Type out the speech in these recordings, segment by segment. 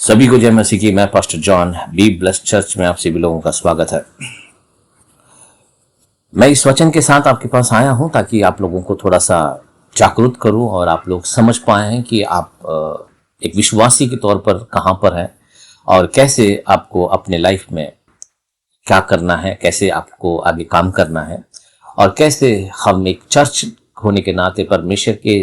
सभी को जय मसीह की। मैं pastor John be blessed church में आप सभी लोगों का स्वागत है। मैं इस वचन के साथ आपके पास आया हूं ताकि आप लोगों को थोड़ा सा जागरूक करूं और आप लोग समझ पाए कि आप एक विश्वासी के तौर पर कहां पर हैं और कैसे आपको अपने लाइफ में क्या करना है, कैसे आपको आगे काम करना है और कैसे हम एक चर्च होने के नाते परमेश्वर की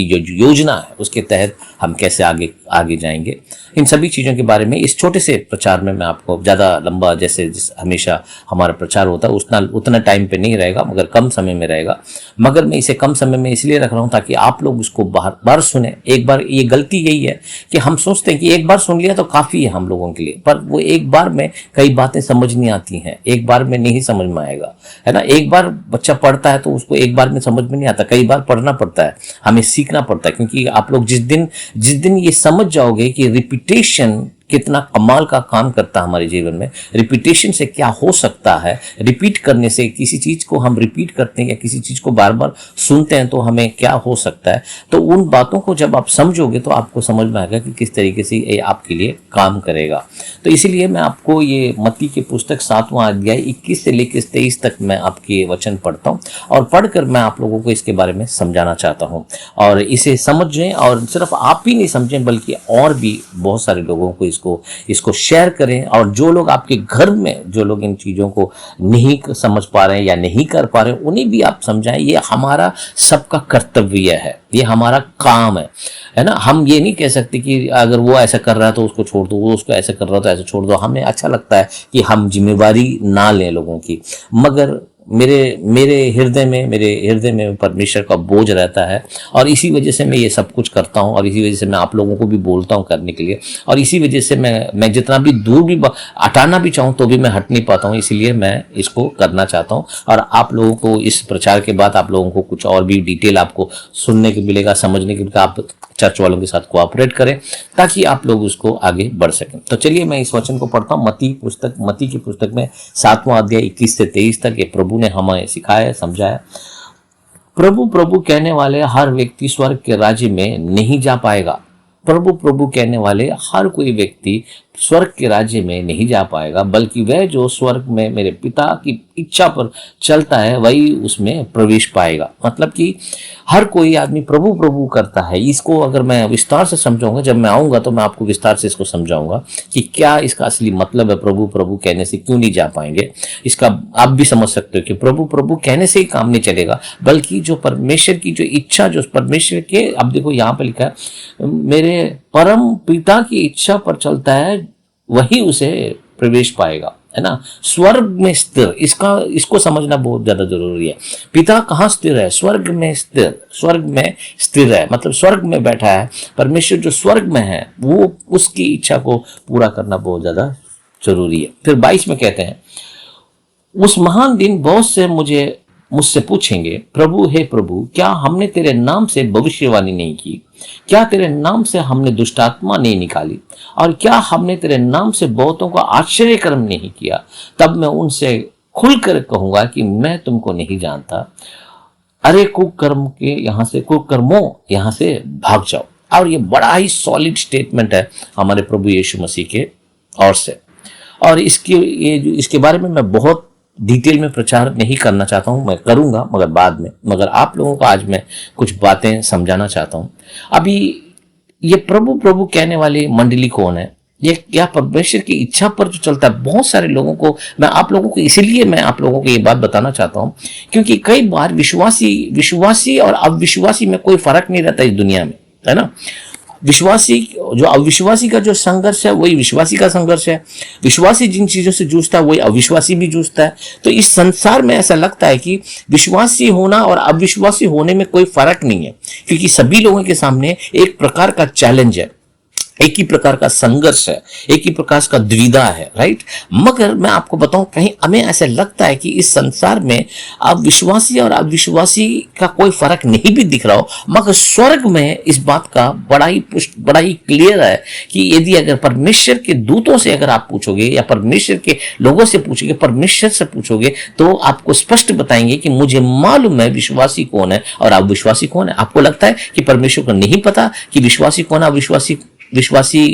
जो योजना है उसके तहत हम कैसे आगे आगे जाएंगे। इन सभी चीज़ों के बारे में इस छोटे से प्रचार में मैं आपको ज़्यादा लंबा जैसे हमेशा हमारा प्रचार होता है उतना टाइम पे नहीं रहेगा, मगर कम समय में रहेगा। मगर मैं इसे कम समय में इसलिए रख रहा हूँ ताकि आप लोग उसको बार सुने। एक बार ये गलती यही है कि हम सोचते हैं कि एक बार सुन लिया तो काफ़ी है हम लोगों के लिए, पर वो एक बार में कई बातें समझ नहीं आती हैं, एक बार में नहीं समझ में आएगा, है ना। एक बार बच्चा पढ़ता है तो उसको एक बार में समझ में नहीं आता, कई बार पढ़ना पड़ता है, हमें सीखना पड़ता है। क्योंकि आप लोग जिस दिन ये समझ जाओगे कि रिपीटेशन कितना कमाल का काम करता है हमारे जीवन में, रिपीटेशन से क्या हो सकता है, रिपीट करने से किसी चीज को हम रिपीट करते हैं या किसी चीज को बार बार सुनते हैं तो हमें क्या हो सकता है, तो उन बातों को जब आप समझोगे तो आपको समझ में आएगा कि किस तरीके से ये आपके लिए काम करेगा। तो इसीलिए मैं आपको ये मत्ती की पुस्तक 7वां अध्याय 21 से लेकर 23 तक मैं आपके वचन पढ़ता हूँ और पढ़कर मैं आप लोगों को इसके बारे में समझाना चाहता हूँ और इसे समझें। और सिर्फ आप ही नहीं समझें बल्कि और भी बहुत सारे लोगों को इसको शेयर करें। और जो लोग आपके घर में जो लोग इन चीज़ों को नहीं समझ पा रहे हैं या नहीं कर पा रहे हैं उन्हें भी आप समझाएं। ये हमारा सबका कर्तव्य है, ये हमारा काम है ना। हम ये नहीं कह सकते कि अगर वो ऐसा कर रहा है तो उसको छोड़ दो, वो उसको ऐसा कर रहा है तो ऐसा छोड़ दो। हमें अच्छा लगता है कि हम जिम्मेवारी ना लें लोगों की, मगर मेरे हृदय में परमेश्वर का बोझ रहता है और इसी वजह से मैं ये सब कुछ करता हूँ और इसी वजह से मैं आप लोगों को भी बोलता हूँ करने के लिए। और इसी वजह से मैं जितना भी दूर भी हटाना भी चाहूँ तो भी मैं हट नहीं पाता हूँ, इसलिए मैं इसको करना चाहता हूँ। और आप लोगों को इस प्रचार के बाद आप लोगों को कुछ और भी डिटेल आपको सुनने को मिलेगा, समझने के लिए। आप चर्च वालों के साथ कोऑपरेट करें ताकि आप लोग उसको आगे बढ़ सकें। तो चलिए मैं इस वचन को पढ़ता हूँ। मत्ती की पुस्तक में 7वां अध्याय 21 से 23 तक। ये प्रभु ने हमें सिखाया, समझाया। प्रभु प्रभु कहने वाले हर व्यक्ति स्वर्ग के राज्य में नहीं जा पाएगा। प्रभु प्रभु कहने वाले हर कोई व्यक्ति स्वर्ग के राज्य में नहीं जा पाएगा, बल्कि वह जो स्वर्ग में मेरे पिता की इच्छा पर चलता है वही उसमें प्रवेश पाएगा। मतलब कि हर कोई आदमी प्रभु प्रभु करता है। इसको अगर मैं विस्तार से समझाऊंगा, जब मैं आऊंगा तो मैं आपको विस्तार से इसको समझाऊंगा कि क्या इसका असली मतलब है। प्रभु प्रभु कहने से क्यों नहीं जा पाएंगे, इसका आप भी समझ सकते हो कि प्रभु प्रभु कहने से ही काम नहीं चलेगा, बल्कि जो परमेश्वर की जो इच्छा, जो परमेश्वर के, अब देखो यहाँ पर लिखा है मेरे परम पिता की इच्छा पर चलता है वही उसे प्रवेश पाएगा, है ना। स्वर्ग में स्थिर, इसको समझना बहुत ज्यादा जरूरी है। पिता कहाँ स्थिर है? स्वर्ग में स्थिर है, मतलब स्वर्ग में बैठा है। परमेश्वर जो स्वर्ग में है वो उसकी इच्छा को पूरा करना बहुत ज्यादा जरूरी है। फिर 22 में कहते हैं, उस महान दिन बहुत से मुझसे पूछेंगे, प्रभु हे प्रभु, क्या हमने तेरे नाम से भविष्यवाणी नहीं की? क्या तेरे नाम से हमने दुष्टात्मा नहीं निकाली? और क्या हमने तेरे नाम से बहुतों का आश्चर्य कर्म नहीं किया? तब मैं उनसे खुलकर कहूंगा कि मैं तुमको नहीं जानता। अरे कुकर्मों यहाँ से भाग जाओ। और ये बड़ा ही सॉलिड स्टेटमेंट है हमारे प्रभु यीशु मसीह के ओर से। और इसके बारे में मैं बहुत डिटेल में प्रचार नहीं करना चाहता हूं, मैं करूंगा मगर बाद में। मगर आप लोगों को आज मैं कुछ बातें समझाना चाहता हूं। अभी ये प्रभु प्रभु कहने वाली मंडली कौन है? ये क्या परमेश्वर की इच्छा पर जो चलता है? बहुत सारे लोगों को मैं आप लोगों को ये बात बताना चाहता हूं क्योंकि कई बार विश्वासी और अविश्वासी में कोई फर्क नहीं रहता इस दुनिया में, है ना। अविश्वासी का जो संघर्ष है वही विश्वासी का संघर्ष है। विश्वासी जिन चीजों से जूझता है वही अविश्वासी भी जूझता है। तो इस संसार में ऐसा लगता है कि विश्वासी होना और अविश्वासी होने में कोई फर्क नहीं है, क्योंकि सभी लोगों के सामने एक प्रकार का चैलेंज है, एक ही प्रकार का संघर्ष है, एक ही प्रकार का द्विधा है, राइट। मगर मैं आपको बताऊं, कहीं हमें ऐसा लगता है कि इस संसार में अब विश्वासी और अविश्वासी का कोई फर्क नहीं भी दिख रहा हो, मगर स्वर्ग में इस बात का बड़ा ही क्लियर है कि यदि अगर परमेश्वर के दूतों से अगर आप पूछोगे या परमेश्वर के लोगों से पूछोगे, परमेश्वर से पूछोगे, तो आपको स्पष्ट बताएंगे कि मुझे मालूम है विश्वासी कौन है और अविश्वासी कौन है। आपको लगता है कि परमेश्वर को नहीं पता कि विश्वासी कौन है अविश्वासी विश्वासी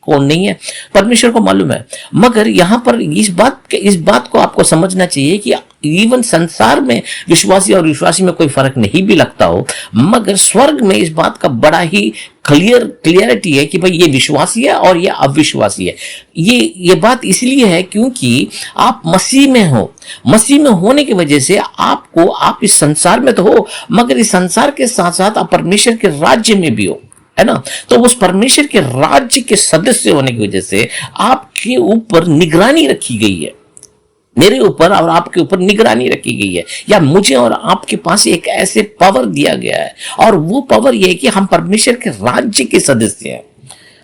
को नहीं है, परमेश्वर को मालूम है। मगर यहां पर इस बात को आपको समझना चाहिए कि इवन संसार में विश्वासी और विश्वासी में कोई फर्क नहीं भी लगता हो, मगर स्वर्ग में इस बात का बड़ा ही क्लियरिटी है कि भाई ये विश्वासी है और ये अविश्वासी है। ये बात इसलिए है क्योंकि आप मसीह में हो। मसीह में होने की वजह से आप इस संसार में तो हो, मगर इस संसार के साथ साथ आप परमेश्वर के राज्य में भी हो, है ना। तो उस परमेश्वर के राज्य के सदस्य होने की वजह से आपके ऊपर निगरानी रखी गई है, मेरे ऊपर और आपके ऊपर निगरानी रखी गई है, या मुझे और आपके पास एक ऐसे पावर दिया गया है, और वो पावर ये है कि हम परमेश्वर के राज्य के सदस्य हैं,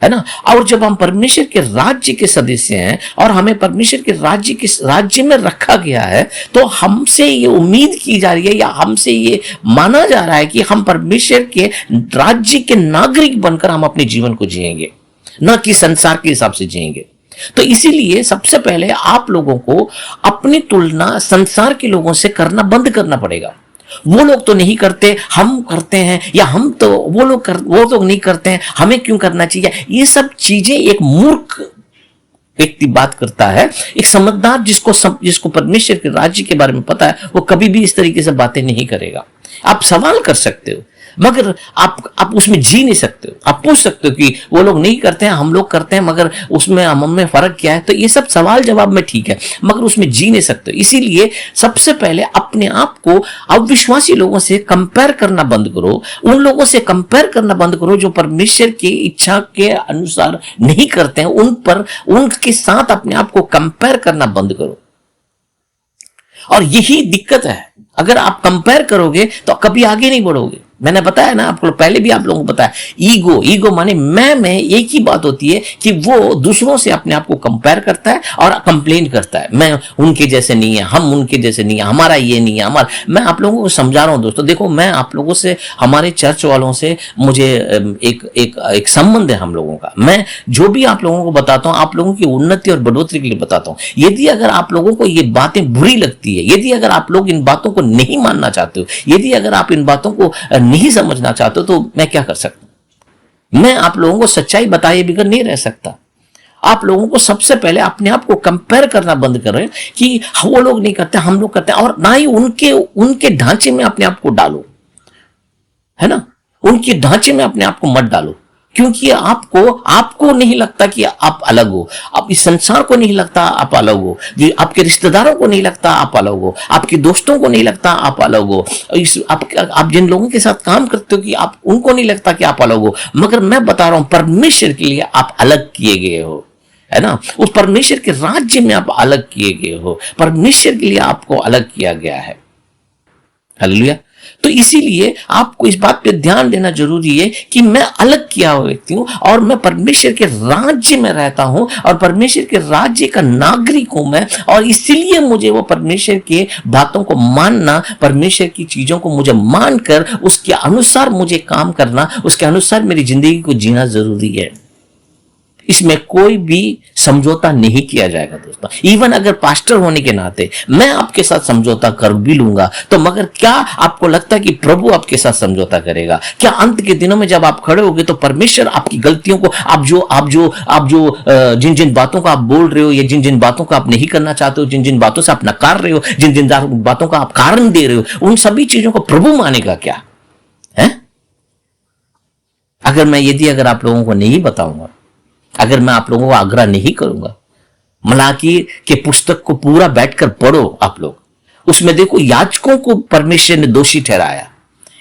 है ना। और जब हम परमेश्वर के राज्य के सदस्य हैं और हमें परमेश्वर के राज्य में रखा गया है, तो हमसे ये उम्मीद की जा रही है या हमसे ये माना जा रहा है कि हम परमेश्वर के राज्य के नागरिक बनकर हम अपने जीवन को जिएंगे, ना कि संसार के हिसाब से जिएंगे। तो इसीलिए सबसे पहले आप लोगों को अपनी तुलना संसार के लोगों से करना बंद करना पड़ेगा। वो लोग तो नहीं करते, हम करते हैं, या हम तो वो तो नहीं करते हैं, हमें क्यों करना चाहिए। ये सब चीजें एक मूर्ख व्यक्ति बात करता है। एक समझदार जिसको परमेश्वर के राज्य के बारे में पता है, वो कभी भी इस तरीके से बातें नहीं करेगा। आप सवाल कर सकते हो, मगर आप उसमें जी नहीं सकते हो। आप पूछ सकते हो कि वो लोग नहीं करते हैं, हम लोग करते हैं, मगर उसमें हम में फर्क क्या है। तो ये सब सवाल जवाब में ठीक है, मगर उसमें जी नहीं सकते। इसीलिए सबसे पहले अपने आप को अविश्वासी लोगों से कंपेयर करना बंद करो। उन लोगों से कंपेयर करना बंद करो जो परमेश्वर की इच्छा के अनुसार नहीं करते हैं, उनके साथ अपने आप को कंपेयर करना बंद करो। और यही दिक्कत है, अगर आप कंपेयर करोगे तो कभी आगे नहीं बढ़ोगे। मैंने बताया ना आपको, पहले भी आप लोगों को बताया, ईगो माने मैं में एक ही बात होती है कि वो दूसरों से अपने आप को कंपेयर करता है और कंप्लेन करता है, मैं उनके जैसे नहीं है, हम उनके जैसे नहीं है, हमारा ये नहीं है, हमारा। मैं आप लोगों को समझा रहा हूं दोस्तों, देखो मैं आप लोगों से, हमारे चर्च वालों से मुझे एक संबंध है हम लोगों का। मैं जो भी आप लोगों को बताता हूं, आप लोगों की उन्नति और बढ़ोतरी के लिए बताता हूं। यदि अगर आप लोगों को ये बातें बुरी लगती है, यदि अगर आप लोग इन बातों को नहीं मानना चाहते हो, यदि अगर आप इन बातों को नहीं समझना चाहते हो, तो मैं क्या कर सकता हूं। मैं आप लोगों को सच्चाई बताए बिगड़ नहीं रह सकता। आप लोगों को सबसे पहले अपने आप को कंपेयर करना बंद करें कि वो लोग नहीं करते, हम लोग करते हैं, और ना ही उनके ढांचे में अपने आप को डालो, है ना। उनके ढांचे में अपने आप को मत डालो, क्योंकि आपको नहीं लगता कि आप अलग हो, अब इस संसार को नहीं लगता आप अलग हो, आपके रिश्तेदारों को नहीं लगता आप अलग हो, आपके दोस्तों को नहीं लगता आप अलग हो, आप जिन लोगों के साथ काम करते हो कि आप उनको नहीं लगता कि आप अलग हो। मगर मैं बता रहा हूं, परमेश्वर के लिए आप अलग किए गए हो, है ना। उस परमेश्वर के राज्य में आप अलग किए गए हो, परमेश्वर के लिए आपको अलग किया गया है। हालेलुया। तो इसीलिए आपको इस बात पे ध्यान देना जरूरी है कि मैं अलग किया हुआ व्यक्ति हूं और मैं परमेश्वर के राज्य में रहता हूं और परमेश्वर के राज्य का नागरिक हूं मैं, और इसीलिए मुझे वो परमेश्वर के बातों को मानना, परमेश्वर की चीजों को मुझे मानकर उसके अनुसार मुझे काम करना, उसके अनुसार मेरी जिंदगी को जीना जरूरी है। इसमें कोई भी समझौता नहीं किया जाएगा दोस्तों। इवन अगर पास्टर होने के नाते मैं आपके साथ समझौता कर भी लूंगा, तो मगर क्या आपको लगता है कि प्रभु आपके साथ समझौता करेगा? क्या अंत के दिनों में जब आप खड़े होगे तो परमेश्वर आपकी गलतियों को, आप जो जिन जिन बातों का आप बोल रहे हो या जिन जिन बातों का आप नहीं करना चाहते हो, जिन जिन बातों से आप नकार रहे हो, जिन जिन बातों का आप कारण दे रहे हो, उन सभी चीजों को प्रभु मानेगा क्या है? अगर आप लोगों को नहीं बताऊंगा, अगर मैं आप लोगों को आग्रह नहीं करूंगा, मलाकी के पुस्तक को पूरा बैठकर पढ़ो आप लोग, उसमें देखो याजकों को परमेश्वर ने दोषी ठहराया।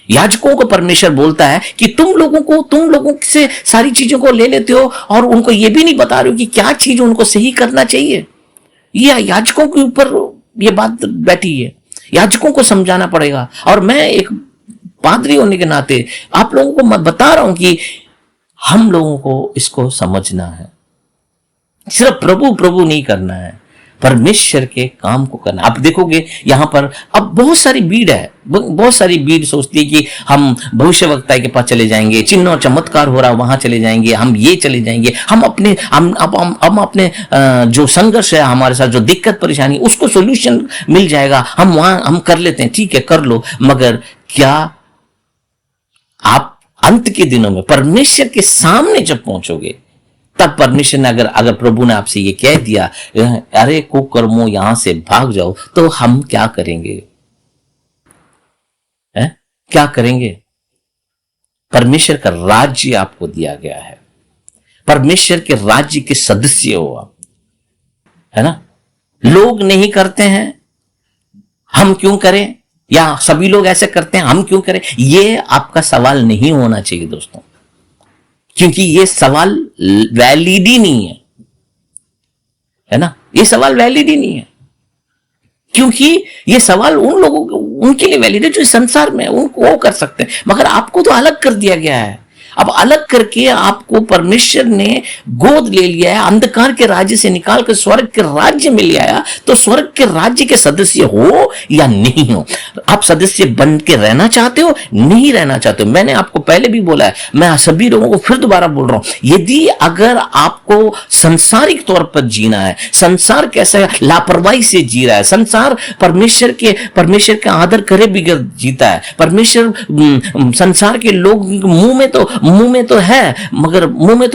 याजकों को परमेश्वर बोलता है कि तुम लोगों से सारी चीजों को ले लेते हो और उनको ये भी नहीं बता रहे हो कि क्या चीज उनको सही करना चाहिए। ये याजकों के ऊपर ये बात बैठी है, याजकों को समझाना पड़ेगा। और मैं एक पादरी होने के नाते आप लोगों को मैं बता रहा हूं कि हम लोगों को इसको समझना है, सिर्फ प्रभु नहीं करना है, परमेश्वर के काम को करना। आप देखोगे यहां पर अब बहुत सारी भीड़ है, बहुत सारी भीड़ सोचती है कि हम भविष्यवक्ता के पास चले जाएंगे, चिन्ह और चमत्कार हो रहा है वहां चले जाएंगे, हम ये चले जाएंगे, हम अपने जो संघर्ष है हमारे साथ, जो दिक्कत परेशानी, उसको सोल्यूशन मिल जाएगा, हम वहां हम कर लेते हैं। ठीक है, कर लो, मगर क्या आप अंत के दिनों में परमेश्वर के सामने जब पहुंचोगे तब परमेश्वर ने अगर प्रभु ने आपसे ये कह दिया, अरे कुकर्मों यहां से भाग जाओ, तो हम क्या करेंगे? है? क्या करेंगे? परमेश्वर का राज्य आपको दिया गया है, परमेश्वर के राज्य के सदस्य हो आप, है ना? लोग नहीं करते हैं, हम क्यों करें? या सभी लोग ऐसे करते हैं, हम क्यों करें? ये आपका सवाल नहीं होना चाहिए दोस्तों, क्योंकि ये सवाल वैलिड ही नहीं है ना? ये सवाल वैलिड ही नहीं है, क्योंकि ये सवाल उन लोगों उनके लिए वैलिड है जो इस संसार में है, उनको वो कर सकते हैं, मगर आपको तो अलग कर दिया गया है। अब अलग करके आपको परमेश्वर ने गोद ले लिया है, अंधकार के राज्य से निकाल कर स्वर्ग के राज्य में ले आया। तो स्वर्ग के राज्य के सदस्य हो या नहीं हो, आप सदस्य बन के रहना चाहते हो, नहीं रहना चाहते हो? मैंने आपको पहले भी बोला है, मैं सभी लोगों को फिर दोबारा बोल रहा हूं, यदि अगर आपको संसारिक तौर पर जीना है, संसार कैसा लापरवाही से जी रहा है, संसार परमेश्वर के आदर करे बिगड़ जीता है, परमेश्वर संसार के लोग मुंह में तो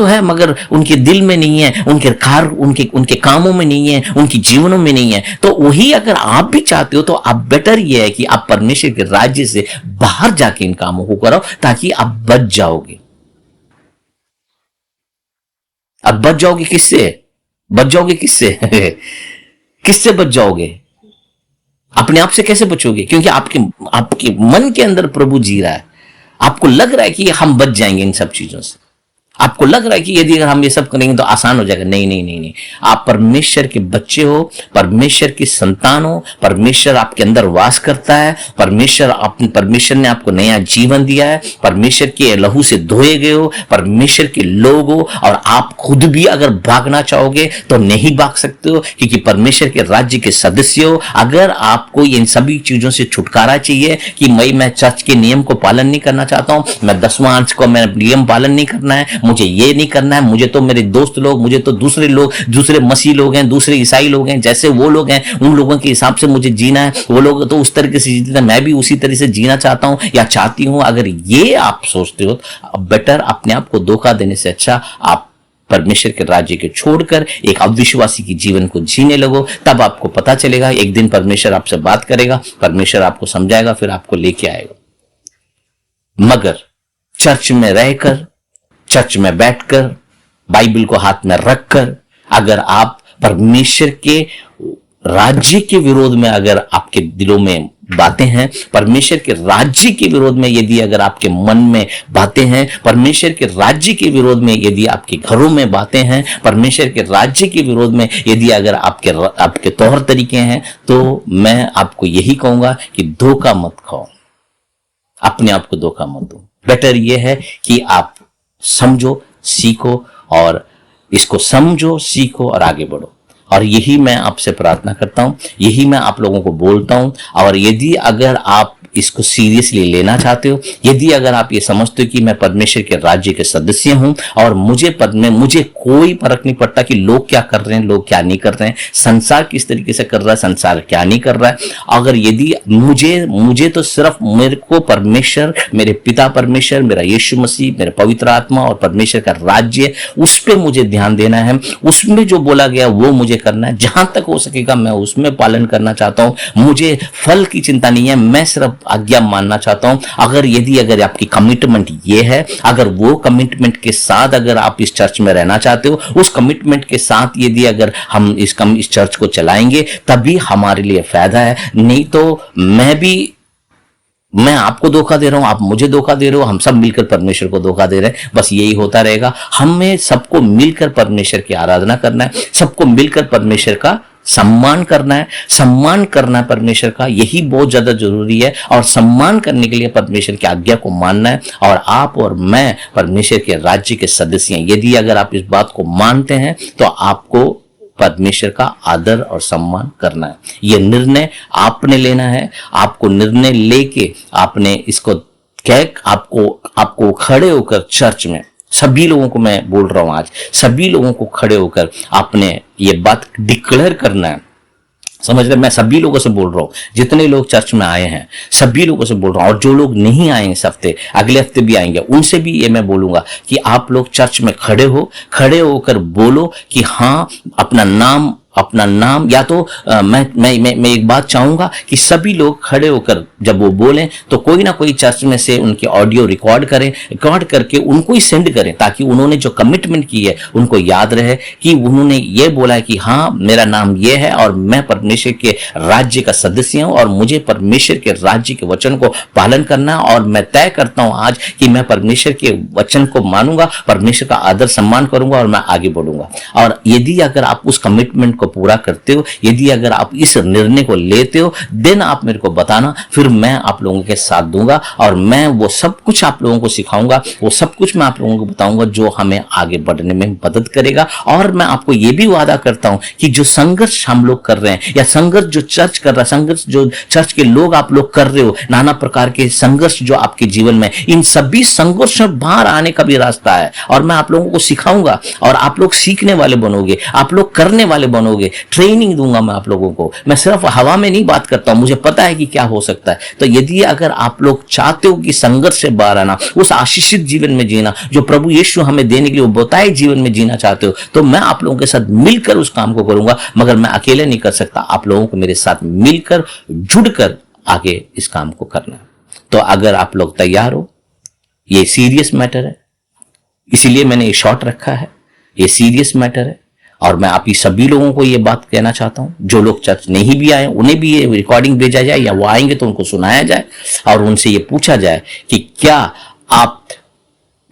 है मगर उनके दिल में नहीं है, उनके कामों में नहीं है, उनके जीवनों में नहीं है। तो वही अगर आप भी चाहते हो तो आप बेटर ये है कि आप परमेश्वर के राज्य से बाहर जाके इन कामों को करो, ताकि आप बच जाओगे। अब बच जाओगे किससे? किससे बच जाओगे? अपने आप से कैसे बचोगे? क्योंकि आपके मन के अंदर प्रभु जी रहा है। आपको लग रहा है कि हम बच जाएंगे इन सब चीजों से, आपको लग रहा है कि यदि अगर हम ये सब करेंगे तो आसान हो जाएगा। नहीं नहीं नहीं नहीं, आप परमेश्वर के बच्चे हो, परमेश्वर की संतान हो, परमेश्वर आपके अंदर वास करता है, परमेश्वर ने आपको नया जीवन दिया है, परमेश्वर के लहू से धोए गए हो, परमेश्वर के लोग हो। और आप खुद भी अगर भागना चाहोगे तो नहीं भाग सकते हो, क्योंकि परमेश्वर के राज्य के सदस्य हो। अगर आपको इन सभी चीजों से छुटकारा चाहिए कि मैं चर्च के नियम को पालन नहीं करना चाहता हूं, मैं 10वां अंश को मैं नियम पालन नहीं करना है, मुझे ये नहीं करना है, मुझे तो मेरे दोस्त लोग, मुझे तो दूसरे मसीह लोग हैं, दूसरे ईसाई लोग हैं, जैसे वो लोग हैं उन लोगों के हिसाब से मुझे जीना है, वो लोग तो उस तरीके से जीते हैं, मैं भी उसी तरह से जीना चाहता हूं या चाहती हूं। अगर ये आप सोचते हो, बेटर अपने आप को धोखा देने से अच्छा आप परमेश्वर के राज्य के छोड़कर एक अविश्वासी की जीवन को जीने लगो। तब आपको पता चलेगा, एक दिन परमेश्वर आपसे बात करेगा, परमेश्वर आपको समझाएगा, फिर आपको लेके आएगा। मगर चर्च में रहकर, चर्च में बैठकर, बाइबल को हाथ में रखकर, अगर आप परमेश्वर के राज्य के विरोध में अगर आपके दिलों में बातें हैं, परमेश्वर के राज्य के विरोध में यदि अगर आपके मन में बातें हैं, परमेश्वर के राज्य के विरोध में यदि आपके घरों में बातें हैं, परमेश्वर के राज्य के विरोध में यदि अगर आपके तौर तरीके हैं, तो मैं आपको यही कहूंगा कि धोखा मत खाओ, अपने आप को धोखा मत दो। बेटर यह है कि आप समझो, सीखो, और इसको समझो, सीखो और आगे बढ़ो। और यही मैं आपसे प्रार्थना करता हूं, यही मैं आप लोगों को बोलता हूं। और यदि अगर आप इसको सीरियसली लेना चाहते हो, यदि अगर आप ये समझते हो कि मैं परमेश्वर के राज्य के सदस्य हूं और मुझे कोई फर्क नहीं पड़ता कि लोग क्या कर रहे हैं, लोग क्या नहीं कर रहे हैं, संसार किस तरीके से कर रहा है, संसार क्या नहीं कर रहा है, अगर यदि मुझे तो सिर्फ मेरे को परमेश्वर, मेरे पिता परमेश्वर, मेरा यीशु मसीह, मेरे पवित्र आत्मा और परमेश्वर का राज्य, उस पर मुझे ध्यान देना है, उसमें जो बोला गया वो मुझे करना है, जहां तक हो सकेगा मैं उसमें पालन करना चाहता हूं। मुझे फल की चिंता नहीं है, मैं सिर्फ आज्ञा मानना चाहता हूं। अगर आपकी कमिटमेंट ये है, अगर वो कमिटमेंट के साथ अगर आप इस चर्च में रहना चाहते हो, उस कमिटमेंट के साथ यदि अगर हम इस चर्च को चलाएंगे, तभी हमारे लिए फायदा है। नहीं तो मैं आपको धोखा दे रहा हूं, आप मुझे धोखा दे रहे हो, हम सब मिलकर परमेश्वर को धोखा दे रहे हैं। बस यही होता रहेगा। हमें सबको मिलकर परमेश्वर की आराधना करना है, सबको मिलकर परमेश्वर का सम्मान करना है परमेश्वर का, यही बहुत ज्यादा जरूरी है। और सम्मान करने के लिए परमेश्वर की आज्ञा को मानना है। और आप और मैं परमेश्वर के राज्य के सदस्य हैं। यदि अगर आप इस बात को मानते हैं तो आपको परमेश्वर का आदर और सम्मान करना है। यह निर्णय आपने लेना है। आपको निर्णय लेके आपने इसको आपको खड़े होकर चर्च में, सभी लोगों को मैं बोल रहा हूं आज, सभी लोगों को खड़े होकर आपने ये बात डिक्लेयर करना है, समझ रहे, मैं सभी लोगों से बोल रहा हूँ, जितने लोग चर्च में आए हैं सभी लोगों से बोल रहा हूँ, और जो लोग नहीं आए इस हफ्ते, अगले हफ्ते भी आएंगे, उनसे भी ये मैं बोलूंगा कि आप लोग चर्च में खड़े होकर बोलो कि हाँ, अपना नाम या तो मैं एक बात चाहूंगा कि सभी लोग खड़े होकर जब वो बोलें तो कोई ना कोई चर्च में से उनकी ऑडियो रिकॉर्ड करके उनको ही सेंड करें, ताकि उन्होंने जो कमिटमेंट की है उनको याद रहे कि उन्होंने ये बोला है कि हाँ, मेरा नाम ये है और मैं परमेश्वर के राज्य का सदस्य हूं और मुझे परमेश्वर के राज्य के वचन को पालन करना, और मैं तय करता हूं आज कि मैं परमेश्वर के वचन को मानूंगा, परमेश्वर का आदर सम्मान करूंगा और मैं आगे बढ़ूंगा। और यदि अगर आप उस कमिटमेंट को पूरा करते हो, यदि अगर आप इस निर्णय को लेते हो, देन आप मेरे को बताना, फिर मैं आप लोगों के साथ दूंगा और मैं वो सब कुछ आप लोगों को सिखाऊंगा, वो सब कुछ मैं आप लोगों को बताऊंगा जो हमें आगे बढ़ने में मदद करेगा। और मैं आपको ये भी वादा करता हूं कि जो संघर्ष हम लोग कर रहे हैं, या संघर्ष जो चर्च कर रहा है, संघर्ष जो चर्च के लोग आप लोग कर रहे हो, नाना प्रकार के संघर्ष जो आपके जीवन में, इन सभी संघर्ष से बाहर आने का भी रास्ता है और मैं आप लोगों को सिखाऊंगा और आप लोग सीखने वाले बनोगे, आप लोग करने वाले बनोगे। ट्रेनिंग दूंगा मैं आप लोगों को, मैं सिर्फ हवा में नहीं बात करता हूं, मुझे पता है कि क्या हो सकता है। तो यदि अगर आप लोग चाहते हो कि संघर्ष से बाहर आना, उस आशीषित जीवन में जीना जो प्रभु यीशु हमें देने के लिए बताए जीवन में जीना चाहते हो, तो मैं आप लोगों के साथ मिलकर उस काम को करूंगा, मगर मैं अकेले नहीं कर सकता, आप लोगों को मेरे साथ मिलकर जुड़कर आगे इस काम को करना है। तो अगर आप लोग तैयार हो, ये सीरियस मैटर है, इसीलिए मैंने ये शॉर्ट रखा है, ये सीरियस मैटर है और मैं आप ही सभी लोगों को ये बात कहना चाहता हूं, जो लोग चर्च नहीं भी आए उन्हें भी ये रिकॉर्डिंग भेजा जाए, या वो आएंगे तो उनको सुनाया जाए और उनसे ये पूछा जाए कि क्या आप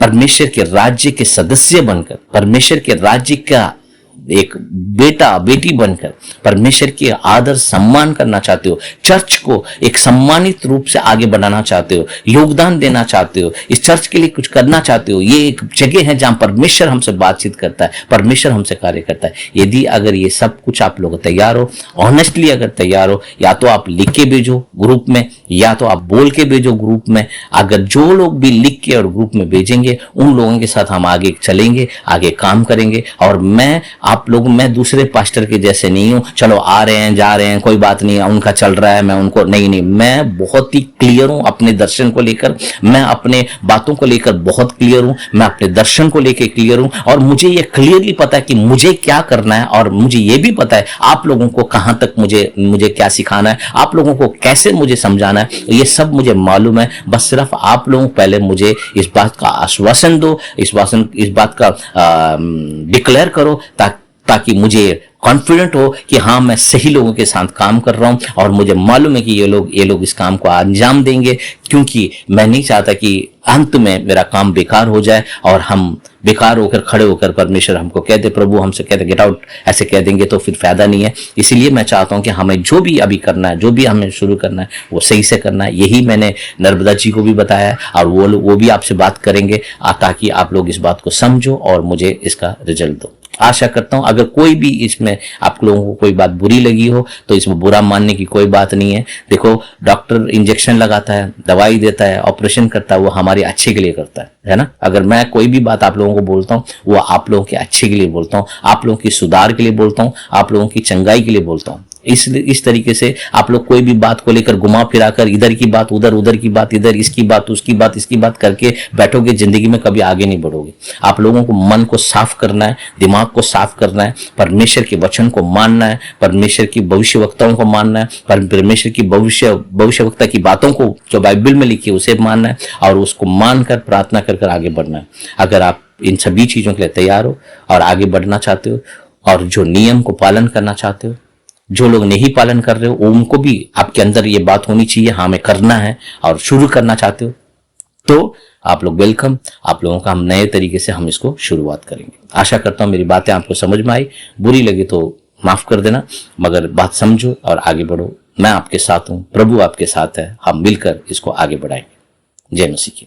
परमेश्वर के राज्य के सदस्य बनकर, परमेश्वर के राज्य का एक बेटा बेटी बनकर परमेश्वर के आदर सम्मान करना चाहते हो, चर्च को एक सम्मानित रूप से आगे बढ़ाना चाहते हो, योगदान देना चाहते हो, इस चर्च के लिए कुछ करना चाहते हो। ये एक जगह है जहां परमेश्वर हमसे बातचीत करता है, परमेश्वर हमसे कार्य करता है। यदि अगर ये सब कुछ आप लोग तैयार हो, ऑनेस्टली अगर तैयार हो, या तो आप लिख के भेजो ग्रुप में, या तो आप बोल के भेजो ग्रुप में। अगर जो लोग भी लिख के और ग्रुप में भेजेंगे, उन लोगों के साथ हम आगे चलेंगे, आगे काम करेंगे। और मैं दूसरे पास्टर के जैसे नहीं हूं, चलो आ रहे हैं जा रहे हैं कोई बात नहीं, उनका चल रहा है मैं उनको नहीं, मैं बहुत ही क्लियर हूं अपने दर्शन को लेकर, मैं अपने बातों को लेकर बहुत क्लियर हूं, मैं अपने दर्शन को लेकर क्लियर हूं और मुझे ये क्लियरली पता है कि मुझे क्या करना है, और मुझे ये भी पता है आप लोगों को कहां तक मुझे क्या सिखाना है, आप लोगों को कैसे मुझे समझाना है, ये सब मुझे मालूम है। बस सिर्फ आप लोग पहले मुझे इस बात का आश्वासन दो, इस बात का डिक्लेयर करो, ताकि मुझे कॉन्फिडेंट हो कि हाँ, मैं सही लोगों के साथ काम कर रहा हूं और मुझे मालूम है कि ये लोग इस काम को अंजाम देंगे, क्योंकि मैं नहीं चाहता कि अंत में मेरा काम बेकार हो जाए और हम बेकार होकर खड़े होकर परमेश्वर हमको कह दे, प्रभु हमसे कहते गेट आउट, ऐसे कह देंगे तो फिर फायदा नहीं है। इसीलिए मैं चाहता हूं कि हमें जो भी अभी करना है, जो भी हमें शुरू करना है, वो सही से करना है। यही मैंने नर्मदा जी को भी बताया और वो भी आपसे बात करेंगे ताकि आप लोग इस बात को समझो और मुझे इसका रिजल्ट दो। आशा करता हूं अगर कोई भी इसमें आप लोगों को कोई बात बुरी लगी हो तो इसमें बुरा मानने की कोई बात नहीं है। देखो, डॉक्टर इंजेक्शन लगाता है, दवाई देता है, ऑपरेशन करता है, वो हमारे अच्छे के लिए करता है ना। अगर मैं कोई भी बात आप लोगों को बोलता हूं, वो आप लोगों के अच्छे के लिए बोलता हूं, आप लोगों की सुधार के लिए बोलता हूं, आप लोगों की चंगाई के लिए बोलता हूं। इस तरीके से आप लोग कोई भी बात को लेकर घुमा फिरा कर इधर की बात उधर, उधर की बात इधर, इसकी बात उसकी बात इसकी बात करके बैठोगे, जिंदगी में कभी आगे नहीं बढ़ोगे। आप लोगों को मन को साफ करना है, दिमाग को साफ करना है, परमेश्वर के वचन को मानना है, परमेश्वर की भविष्यवक्ताओं को मानना है, परमेश्वर की भविष्यवक्ता की बातों को जो बाइबल में लिखी है उसे मानना है और उसको मानकर प्रार्थना कर आगे बढ़ना है। अगर आप इन सभी चीजों के लिए तैयार हो और आगे बढ़ना चाहते हो और जो नियम को पालन करना चाहते हो, जो लोग नहीं पालन कर रहे हो उनको भी आपके अंदर ये बात होनी चाहिए, हाँ हमें करना है और शुरू करना चाहते हो, तो आप लोग वेलकम। आप लोगों का हम नए तरीके से हम इसको शुरुआत करेंगे। आशा करता हूं मेरी बातें आपको समझ में आई, बुरी लगी तो माफ कर देना, मगर बात समझो और आगे बढ़ो। मैं आपके साथ हूं, प्रभु आपके साथ है, हम मिलकर इसको आगे बढ़ाएंगे। जय मसीह की।